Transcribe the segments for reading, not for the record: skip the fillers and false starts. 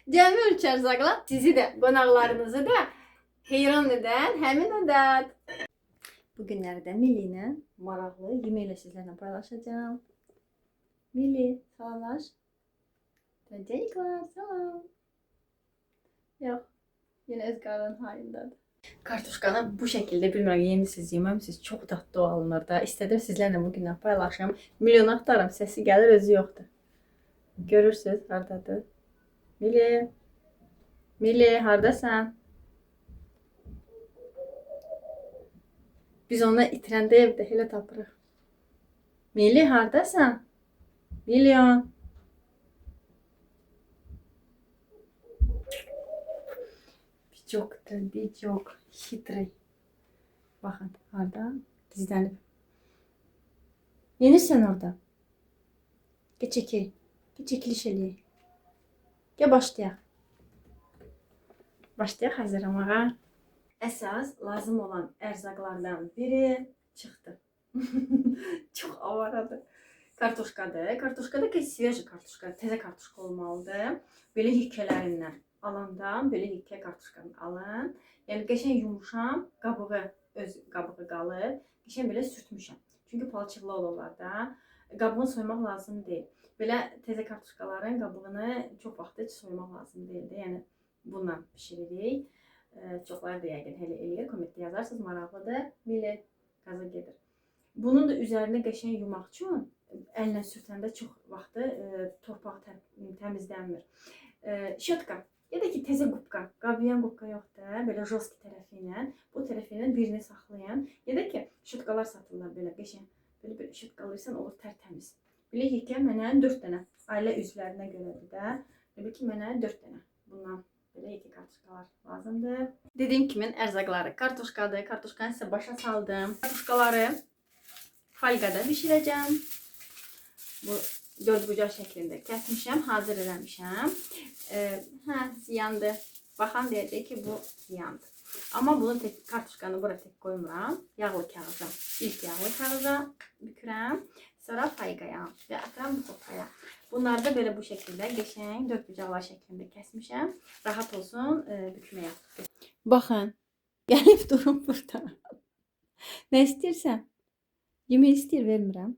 Cəmi ölçü ərzaqla sizi də, qonaqlarınızı da heyran edən həmin ədəd. Bu günlərdə Mili ilə maraqlı yeməklə sizlərlə paylaşacağım. Mili, salamlaş. Caniklar, salam. Yox, yenə öz qarın hayındadır. Kartuşkanı bu şəkildə bilmirəm, yemisiniz, yeməmisiniz, çox dadlı alınır da. İstədim sizlərlə bu gündən paylaşım. Milyon axtarım, səsi gəlir, özü yoxdur. Görürsünüz, hardadır? Mili, Mili, hardasan? Biz ona itirəndə evdə elə tapırıq. Mili, hardasan? Milyon. Çok hitrey. Baxın, harda? Gizlənib. Yenirsən orada. Gəl çəkil. Gəl çəkiliş eləyək. Gəl başlayaq. Başlayaq hazırlamağa. Əsas lazım olan ərzaqlardan biri çıxdı. Çox avaradır. Kartuşkadır. Kartuşkada ki, sveji kartuşka, təzə kartuşka olmalıdır. Belə hikələrindən alandan belə hikə kartuşkanı alın. Yəni qəşəng yumuşam, qabığı öz qabığı qalır. Qəşəng belə sürtmüşəm. Çünki palçıqlı olurlar da. Qabığını soymaq lazım deyil. Belə təzə kartuşkaların qabığını çox vaxt heç soymaq lazım deyil. Yəni bununla bişiririk. Çoxlar da yəqin elə eləyir. Kommentdə yazarsınız, maraqlıdır. Mili qaza gedir. Bunun da üzərinə qəşəng yumaq üçün əllə sürtəndə çox vaxtı torpaq təmizlənmir. Şotka. Ya da ki təzə qubka, qabiyan qubka yoxdur, belə joski tərəfi ilə, bu tərəfi ilə birini saxlayan, ya da ki şotkalar satırlar belə qəşəng, belə şotkalayırsan olur tərtəmiz. Belə ki mənə 4 dənə ailə üzvlərinə görədir də, belə ki mənə 4 dənə bundan belə iki kartuşkalar lazımdır. Dediyim kimi ərzaqları kartuşkadır, kartuşkanı sizə başa saldım. Kartuşkaları falqada bişirəcəm. Bu 4 bucaq şəklində kəsmişəm, hazır eləmişəm. Ziyandı. Baxan deyəcək ki, bu ziyandı. Amma bunu kartuşkanı bura tək qoymuram. Yağlı kağıza, ilk yağlı kağıza bükürəm. Sonra fayqaya və atıram bu qopaya. Bunları da belə bu şəkildə qəşəng 4 bucaqlar şəklində kəsmişəm. Rahat olsun bükməyə. Baxın, gəlib durum burada. Nə istəyirsən? Yemək istəyir, vermirəm.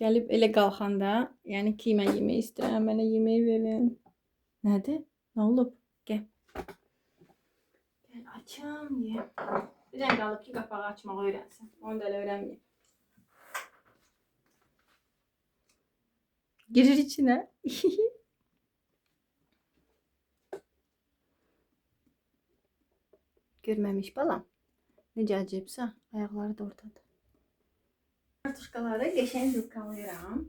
Gəlib elə qalxanda, yəni ki, mən yemək istəyirəm, mənə yemək verin. Nədir? Nə olub? Gəl. Gəl, açam, ye. Bir dənə qalıb ki, qapağı açmağı öyrənsin. Onu da elə öyrənməyib. Girir içinə. Görməmiş balam. Necə acayibsə, ayaqları da oradadır. Kartuşkaları qəşəng vilkalayıram.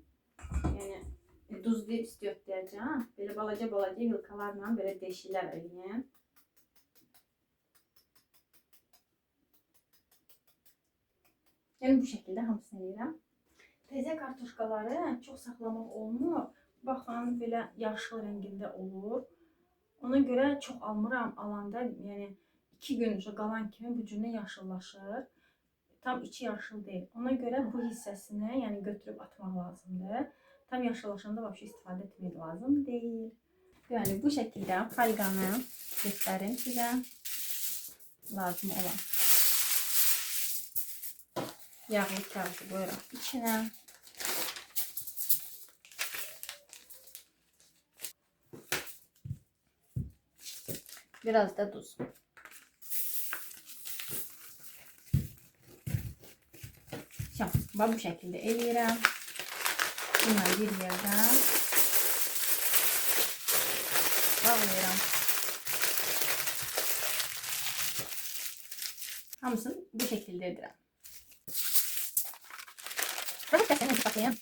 Yəni duzlu istiyor deyəcəm. Belə balaca vilkalarla belə deşiklər eləyəm. Yəni bu şəkildə hamısını eləyirəm. Təzə kartuşkaları çox saxlamaq olmur. Baxın, belə yaşıl rəngində olur. Ona görə çox almıram. Alanda yəni 2 gün qalan kimi bu cürlə yaşıllaşır. Tam içi yaşıl deyil. Ona görə bu hissəsini yəni götürüb atmaq lazımdır. Tam yaşıllaşanda vəbşə istifadə etmək lazım deyil. Yəni bu şəkildə falqanı göstərim sizə. Lazım olan yağlı kağıdı qoyuram içinə. Biraz da duz. Bu şəkildə eləyirəm. Bunları bir yerdən bağlayıram. Hamısını bu şəkildə edirəm. Rahat kəsəni saxlayın.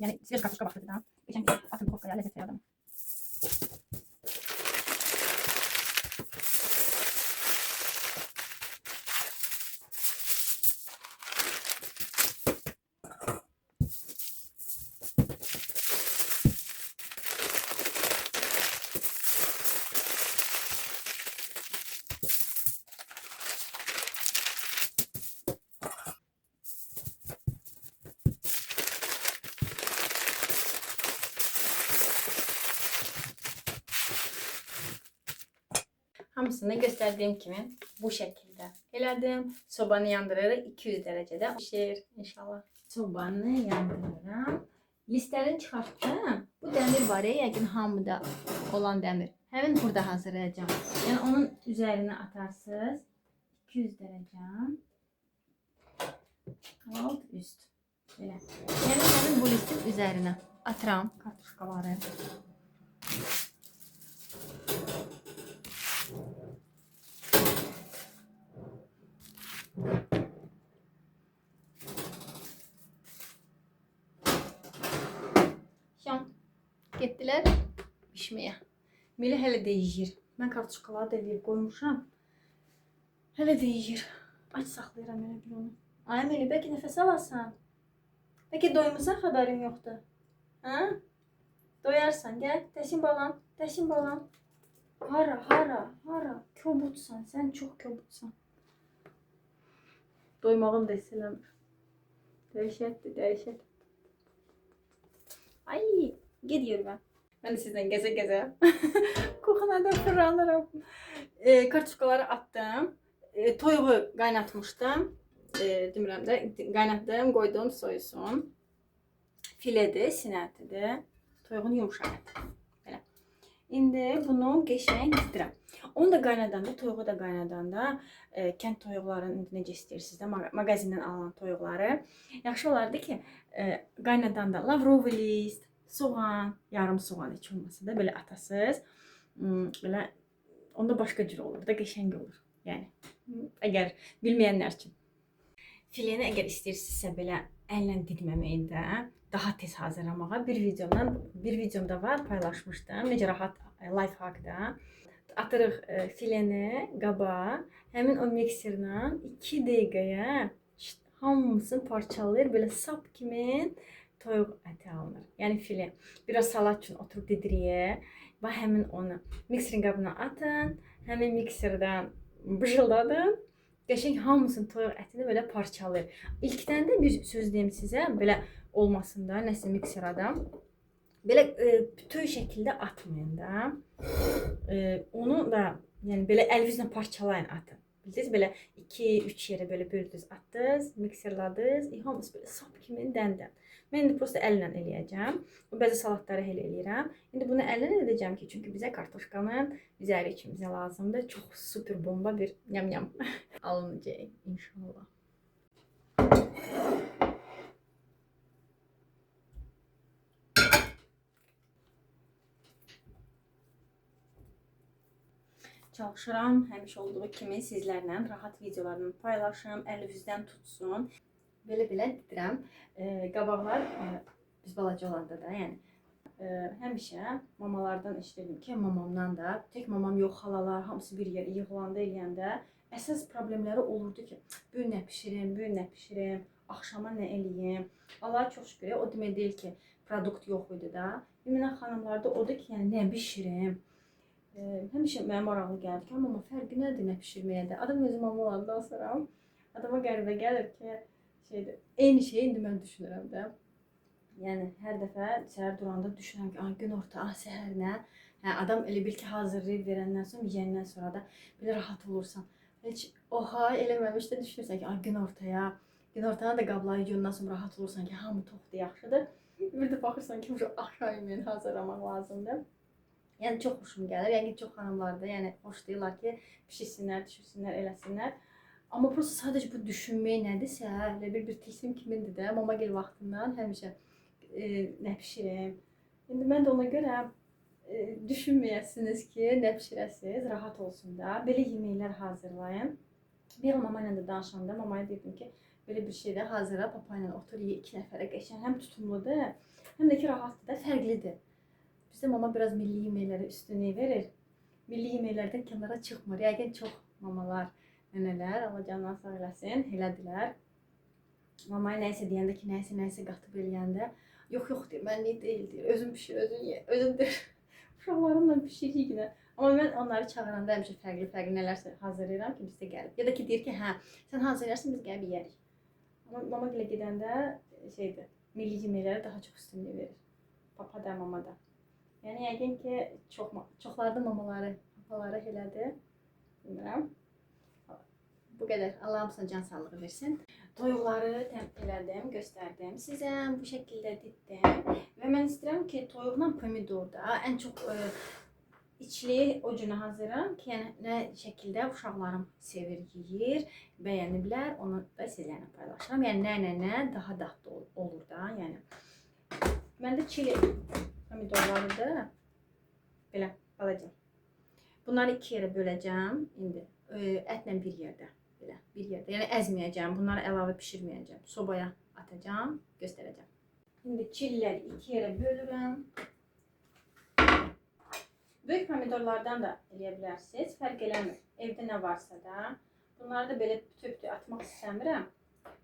Yəni sveç kartuşka vaxtıdır da. Geçən atın kopkaya ləzzət verdim. Hamısını göstərdiyim kimi bu şəkildə elədim. Sobanı yandırırıq 200 dərəcədə pişir inşallah. Sobanı yandırıram. Listəni çıxartdım. Bu dəmir var ya, yəqin hamıda olan dəmir. Həmin burada hazırlayacağım. Yəni onun üzərinə atarsınız. 200 dərəcə. Alt üst. Belə. Yəni həmin bu listin üzərinə atıram kartuşkaları. Getdilər pişməyə. Mili hələ də yeyir. Mən kartuşkaları da eləyib qoymuşam. Hələ də yeyir. Aç saxlayıram elə bir onu. Ay Mili, bəlkə nəfəs alasan. Bəlkə doymuşsan, xəbərin yoxdur. Hə? Doyarsan, gəl. Dəsin balam, dəsin balam. Hara. Kobudsan, sən çox kobudsan. Doymağım da istəmir. Dəhşətdir. Ay, gidiyorum ben. Ben de sizden geze. Kokuna da fırlanırım. Kartuşkaları attım. Toyuğu qaynatmışdım. Demirəm də, qaynatdım, qoydum soyusun. Filedir, sinətidir. Toyuğun yumuşaq əti. Belə. İndi bunu qəşəng istirəm. Onu da qaynadanda, toyuğu da qaynadanda, kənd toyuqlarının indi necə istəyirsiniz də, mağazindən alınan toyuqları. Yaxşı olardı ki, qaynadanda lavrovu list, soğan, yarım soğan heç olmasa da belə atasız. Belə onda başqa cür olur da, qəşəng olur. Yəni əgər bilməyənlər üçün. Fileni əgər istəyirsinizsə belə əllə didməməyi də daha tez hazırlamağa bir videomda var, paylaşmışdım. Necə rahat life hack-da. Atırıq fileni qaba, həmin o mikserlə 2 dəqiqəyə hamısını parçalayır, belə sap kimi toyuq əti alınır. Yəni file. Biraz salat üçün oturub didiriyə və həmin onu mikserin qabına atın, həmin mikserdən bıcıldadın. Qəşəng hamısını toyuq ətini belə parçalayır. İlkdən də bir söz deyim sizə, belə olmasın da, nəsə mikserada. Belə bütöv şəkildə atmayın da. Onu da yəni belə əlinizlə parçalayın atın. Bildiniz, belə 2-3 yerə belə böldünüz, atdınız, mikserladınız, hamısı belə sap kimi dəndən. Mən indi prosta əllə eləyəcəm. Bəzi salatları elə eləyirəm. İndi bunu əllə edəcəm ki, çünki bizə kartuşkanın üzəri içimizə lazımdır. Çox super bomba bir yam alınacaq inşallah. Çalışıram həmişə olduğu kimi sizlərlə rahat videolarını paylaşım, əlinizdən tutsun. Belə didirəm. Qabaqlar biz balaca olanda da, yəni həmişə mamalardan eşidirdim ki, mamamdan da, tək mamam yox, xalalar hamısı bir yerə yığılanda eləyəndə əsas problemləri olurdu ki, bu gün nə bişirim, axşama nə eləyim. Allaha çox şükür, o demək deyil ki, produkt yox idi da. Ümumən xanımlarda odur ki, yəni nə bişirim. Həmişə mənə maraqlı gəldi ki, amma fərqi nədir nə bişirməyə də. Adam özü mama olandan sonra adama qəribə gəlir ki, eyni şeyi indi mən düşünürəm də. Yəni hər dəfə səhər duranda düşünürəm ki, gün orta, səhər nə? Adam elə bil ki, hazırlayıb verəndən sonra, yeyəndən sonra da belə rahat olursan. Heç oha eləməmiş də düşünürsən ki, gün ortaya, gün ortana da qabları yuyundan sonra rahat olursan ki, hamı toxdur, yaxşıdır. Bir də baxırsan ki, axşam yeməyini hazırlamaq lazımdır. Yəni çox xoşum gəlir. Yəni çox xanımlarda, yəni xoşlayırlar ki, pişirsinlər, düşürsünlər, eləsinlər. Amma prosta sadəcə bu düşünmək nədirsə, elə bir tilsim kimindir də, mama gel vaxtından həmişə nə bişirim. İndi mən də ona görə düşünməyəsiniz ki, nə bişirəsiniz, rahat olsun da. Belə yeməklər hazırlayın. Bir mama ilə də danışanda mamaya dedim ki, belə bir şey də hazırla, papa ilə otur, 2 nəfərə qəşəng, həm tutumludur, həm də ki, rahatdır da, fərqlidir. Bizdə mama biraz milli yeməklərə üstünlük verir. Milli yeməklərdən kənara çıxmır. Yəqin çox mamalar, nənələr, Allah canından sağ eləsin, elədilər. Mamaya nəyisə deyəndə ki, nəyisə qatıb eləyəndə, yox deyir, mən nə deyil deyir, özün pişir, özün ye, özün deyir. Uşaqlarımla pişirik yine. Amma mən onları çağıranda həmişə fərqli nələrsə hazırlayıram ki, bizdə gəlib. Ya da ki, deyir ki, hə, sən hazırlayarsın, biz gəlib yeyərik. Amma mama gilə gedəndə milli yeməklərə daha çox üstünlük verir. Papa da, mama da. Yəni yəqin ki, çoxlarda mamaları, papaları elədir. Bilmirəm. Bu qədər. Allah hamısına can sağlığı versin. Toyuqları elədim, göstərdim sizə. Bu şəkildə ditdim. Və mən istəyirəm ki, toyuqla pomidorda ən çox içli o cünə hazıram ki, yəni nə şəkildə uşaqlarım sevir, yeyir, bəyəniblər. Onu da sizlərlə paylaşıram. Yəni nə daha dadlı olur da. Yəni məndə çili pomidorlarıdır. Belə balaca. Bunları 2 yerə böləcəm indi. Ətlə bir yerdə. Belə bir yerdə. Yəni əzməyəcəm. Bunları əlavə bişirməyəcəm. Sobaya atacağam, göstərəcəm. İndi çililəri 2 yerə bölürəm. Böyük pomidorlardan da eləyə bilərsiniz. Fərq eləmir. Evdə nə varsa da. Bunları da belə bütöv-bütöv atmaq istəmirəm.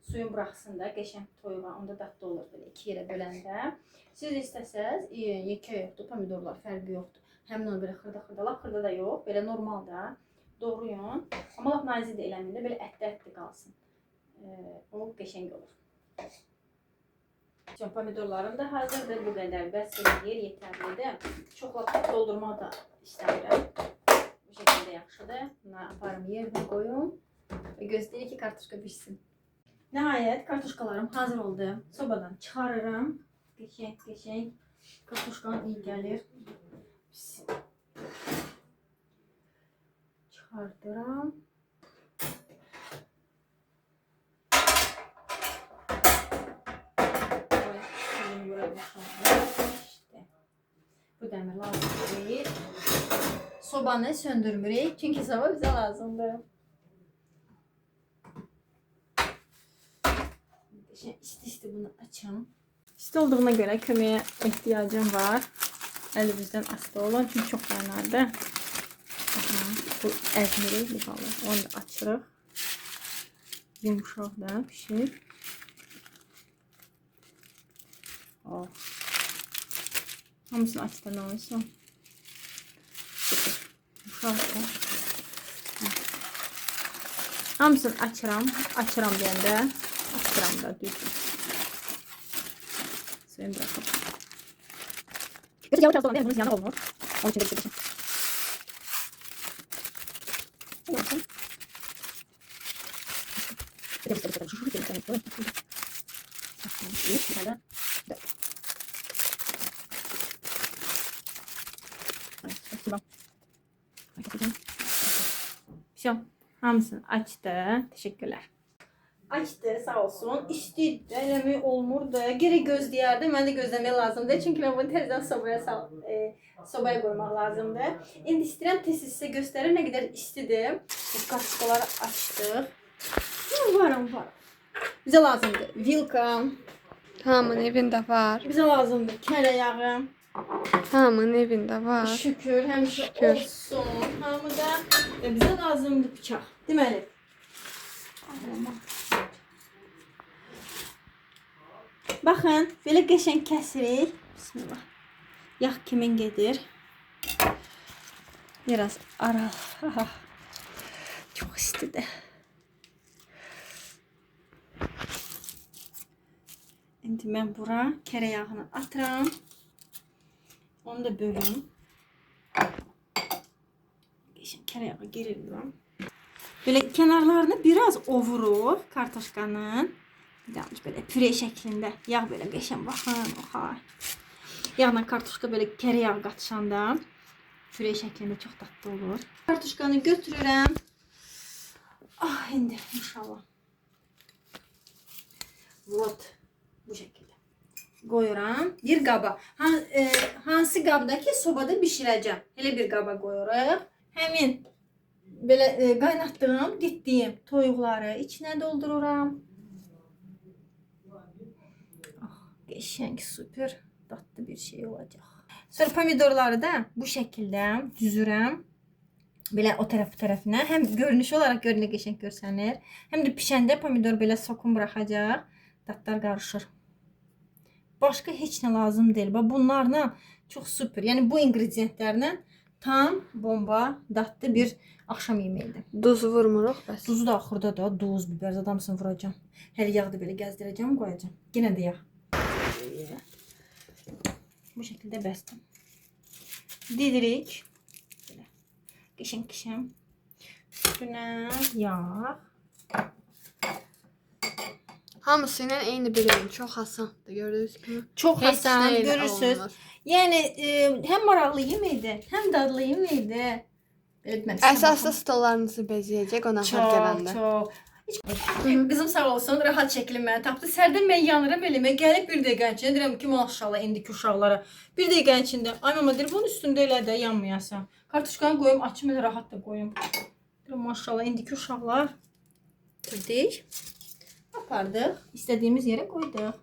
Suyun buraxsın da, qəşəng toyuğa. Onda dadlı olur belə 2 yerə böləndə. Siz istəsəz, yekə yoxdur, pomidorlar fərqi yoxdur. Həmin onu belə xırda-xırda, lap xırda da yox, belə normal da doğrayın. Amma lap nazik də eləməyin də, belə ətli qalsın. O qəşəng olur. Pomidorlarım da hazırdır. Bu qədər bəs eləyir, yetərlidir. Çoxla doldurmaq da istəmirəm. Bu şəkildə yaxşıdır. Bunları aparım yerinə qoyum və gözləyir ki, kartuşka pişsin. Nəhayət kartuşkalarım hazır oldu. Sobadan çıxarıram. Qəşəng kartuşkan iyi gəlir. Pişsin. Çıxardıram. İşte. Bu dəmir lazım değil. Sobanı söndürmürük. Çünki soba bizə lazımdır. İsti bunu açam. İsti olduğuna görə köməyə ehtiyacım var. Əlimizdən asılı olun. Çünki çox yanardı. Bu əzmirik bu halı. Onu da açırıq. Yumuşaq da pişir. Oh. Hamısını açdan olsun. Yumuşaq da. Hamısını açıram. Açıram deyəndə. Açıram da düzdür. Suyunu bırakalım. Biraz yavaş olan değil, bunun ziyanı olmur. Onun için de bir şey. Все, hamısını açtı. Teşekkürler. Açtı, sağ olsun. İstiydi, eləmi olmurdu. Geri gözləyərdi. Mən də gözləmək lazımdır. Çünki mən bunu təzədən sobaya qoymaq lazımdır. İndi istəyirəm tez sizə göstərim nə qədər istidir. Bu kartuşkaları açdıq. Varım. Bizə lazımdır vilka. Hamının evində var. Bizə lazımdır kərə yağı. Hamının evində var. Şükür, həmişə olsun. Hamıda bizə lazımdır bıçaq. Deməli. Baxın, belə qəşəng kəsirik. Bismillah. Yağ kimin gedir? Biraz aral. Çox istidir. İndi mən bura kərə yağını atıram. Onu da bölüm. Qəşəng kərə yağı girirəm. Böyle kenarlarını biraz ovuruq kartoşkanın. Yalnız böyle püre şəklində. Yağ böyle qəşəng baxın. Oha. Yağla kartoşka böyle kərə yağ qatışanda püre şəklində çox dadlı olur. Kartoşkanı götürürəm. Ah, indi inşallah. Вот bu şəkildə. Qoyuram bir qaba. Hansı qabdakı sobada bişirəcəm. Elə bir qaba qoyuruq. Həmin belə qaynatdığım, ditdiyim toyuqları içinə doldururam. Qəşəng, super, dadlı bir şey olacaq. Sonra pomidorları da bu şəkildə düzürəm. Belə o tərəf bu tərəfinə. Həm görünüş olaraq görünə qəşəng görsənir. Həm də pişəndə pomidor belə sokun buraxacaq. Dadlar qarışır. Başqa heç nə lazım deyil. Bunlarla çox super. Yəni bu ingrediyentlərlə tam bomba, dadlı bir axşam yeməyidir. Duz vurmuruq bəs. Duzu da axırda da, duz, biber zadamsın vuracağam. Hələ yağı da belə gəzdirəcəm, qoyacağam. Yenə də yağ. Bu şəkildə bəsdir. Didirik. Belə. Qəşəng. Üstünə yağ. Hamısı ilə eyni bir ürün. Çox asandır, gördüyünüz kimi. Çox Heç asan, nə ilə görürsüz. olmaz. Yəni həm maraqlı yeməkdir, həm dadlı yeməkdir. Belə demək Əsaslı stollarınızı bezəyəcək qonaqlar gələndə. Çox. Qızım sağ olsun, rahat şəkildə məni tapdı. Sərdən mən yanıram eləmə, gəlib bir dəqiqənin içində deyirəm ki, maşallah indiki uşaqlara. Bir dəqiqənin içində, ay mama deyir, bunun üstündə elə də yanmayasan. Kartuşkanı qoyum, açım elə rahat da qoyum. Deyirəm maşallah indiki uşaqlar. Gördük. Apardıq, istədiyimiz yerə qoyduq.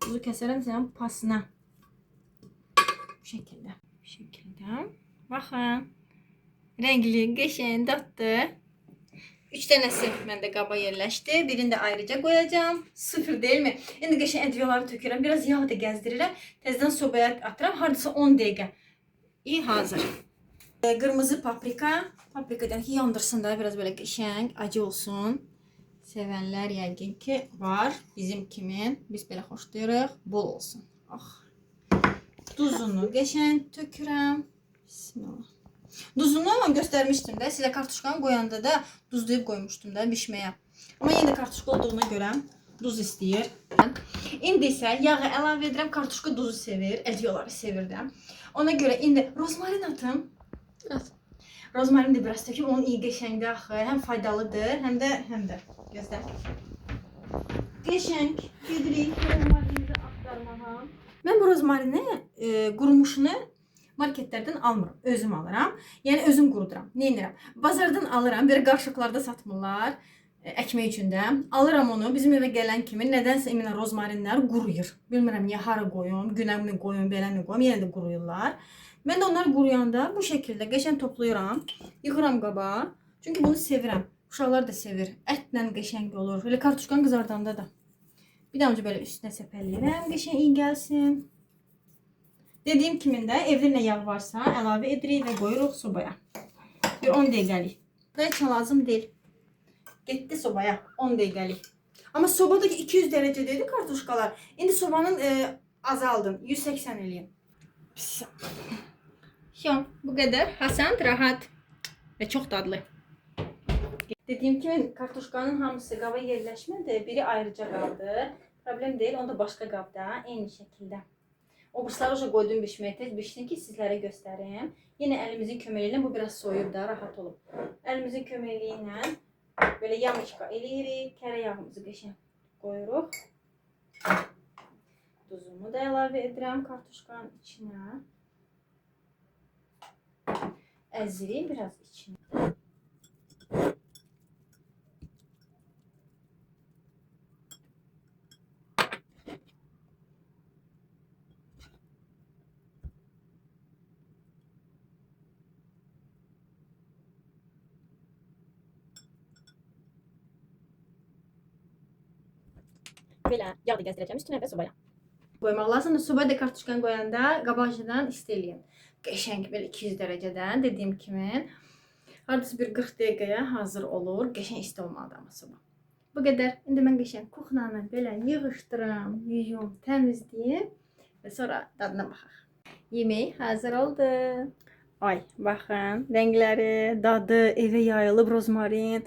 Tuzu kəsərəm sənin pasına. Bu şəkildə. Bu şəkildə. Baxın. Rəngli, qəşəng, dadlı. 3 dənəsi məndə qaba yerləşdi. Birini də ayrıca qoyacağam. Sıfır deyilmi? İndi qəşəng ədviyaları tökürəm. Biraz yağ da gəzdirirəm. Təzədən sobaya atıram. Hardasa 10 dəqiqə. İyi, hazır. Qırmızı paprika. Paprikadan ki yandırsın da biraz belə qəşəng, acı olsun. Sevənlər yəqin ki var. Bizim kimi. Biz belə xoşlayırıq. Bol olsun. Duzunu qəşəng tökürəm. Bismillah. Duzunu göstərmişdim də. Sizə kartuşkanı qoyanda da duzlayıb qoymuşdum da bişməyə. Amma yenə də kartuşka olduğuna görə duz istəyir. İndi isə yağı əlavə edirəm. Kartuşka duzu sevir. Ədviyaları sevir də. Ona görə indi rozmarin atım. At. Rozmarin də biraz töküm. Onun iyi qəşəngdir axı. Həm faydalıdır, həm də. Gözlə. Qəşəng gedirik rozmarinimizi axtarmağa. Mən bu rozmarini qurumuşunu marketlərdən almıram. Özüm alıram. Yəni özüm quruduram. Nə edirəm? Bazardan alıram. Belə qarışıqlarda satmırlar. Əkmək üçün də. Alıram onu. Bizim evə gələn kimi nədənsə əminə rozmarinlər quruyur. Bilmirəm niyə hara qoyum, günə mi qoyum, belə mi qoyum, yenə də quruyurlar. Mən də onlar quruyanda bu şəkildə qəşəng toplayıram. Yığıram qaba. Çünki bunu sevirəm. Uşaqlar da sevir. Ətlə qəşəng olur. Elə kartuşkan qızardanda da. Bir də belə üstünə səpələyirəm. Qəşəng iyi gəlsin. Dediyim kimi də evdə nə yağ varsa əlavə edirik və qoyuruq sobaya. Bir 10 dəqiqəlik. Heç lazım deyil. Getdi sobaya 10 dəqiqəlik. Amma sobadakı 200 dərəcədəydi kartuşkalar. İndi sobanın azaldım. 180 eləyim. Bu qədər. Hasan, rahat və çox dadlı. Dediyim kimi kartuşkanın hamısı qaba yerləşmədi. Biri ayrıca qaldı. Problem deyil. Onda başqa qabda eyni şəkildə. O bursları uca qoydum bişməyə, tez bişsin ki sizlərə göstərim. Yenə əlimizin köməkliyi ilə bu biraz soyub da rahat olub. Əlimizin köməkliyi ilə belə yamışqa eləyirik. Kərə yağımızı qəşəng qoyuruq. Duzumu da əlavə edirəm kartuşkanın içinə. Əzirik biraz içinə. Belə yağ da gəzdirəcəm üstünə və sobaya. Qoymaq lazımdır. Sobaya da kartuşkanı qoyanda qabaqcadan isti eləyin. Qəşəng belə 200 dərəcədən dediyim kimi. Hardasa bir 40 dəqiqəyə hazır olur. Qəşəng isti olmalıdır amma soba. Bu qədər. İndi mən qəşəng kuxnanı belə yığışdıram, yuyum, təmizləyim və sonra dadına baxaq. Yemək hazır oldu. Ay, baxın, rəngləri, dadı, evə yayılıb rozmarin,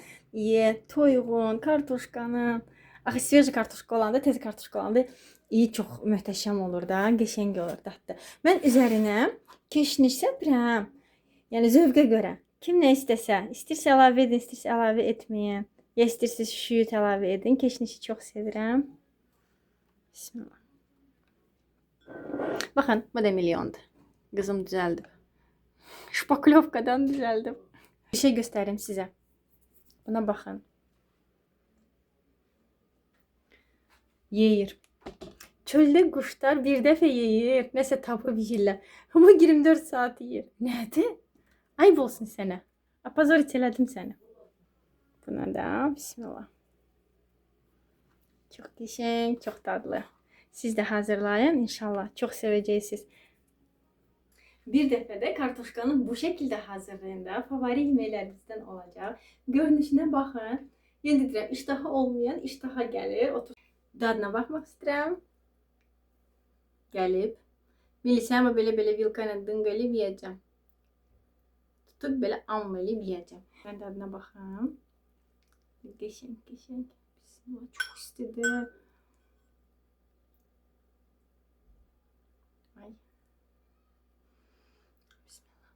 toyuğun, kartuşkanın. Axı sveji kartuşka olanda, tez kartuşka olanda iyi çox möhtəşəm olur da, qəşəng olur dadlı. Mən üzərinə keşniş səpirəm. Yəni zövqə görə. Kim nə istəsə, istirsə əlavə edin, istirsə əlavə etməyin. Ya istirsə şüyüt əlavə edin. Keşnişi çox sevirəm. Bismillah. Baxın, bu da milyondur. Qızım düzəldib. Şpaklovkadan düzəldim. Bir şey göstərim sizə. Buna baxın. Yeyir. Çöldə quşlar bir dəfə yeyir. Nəsə tapıb yeyirlər. Amma 24 saat yeyir. Nədir? Ayıb olsun sənə. Apazor elədim səni. Buna da bismillah. Çox qəşəng, çox dadlı. Siz də hazırlayın inşallah. Çox sevəcəksiniz. Bir dəfə də kartuşkanı bu şəkildə hazırlayın da favori yeməklərinizdən olacaq. Görünüşünə baxın. Yenə deyirəm, iştaha olmayan iştaha gəlir. Otur. Dadına baxmaq istəyirəm. Gəlib. Bilirsən, amma belə vilka ilə dınqəlib yiyəcəm. tutub belə amma eləyib yeyəcəm. Mən dadına baxım. Qəşəng, qəşəng. Bismillah, çox istidir. Ay. Bismillah.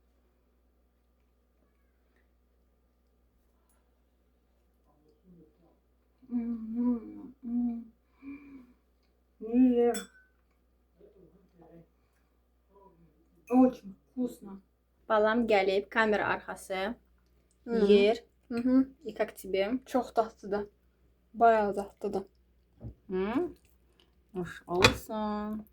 Очень вкусно. Balam gəlib, kamera arxası yer. И как тебе? Çox dadlıdır. Bayağı dadlıdır. Hoş olsun.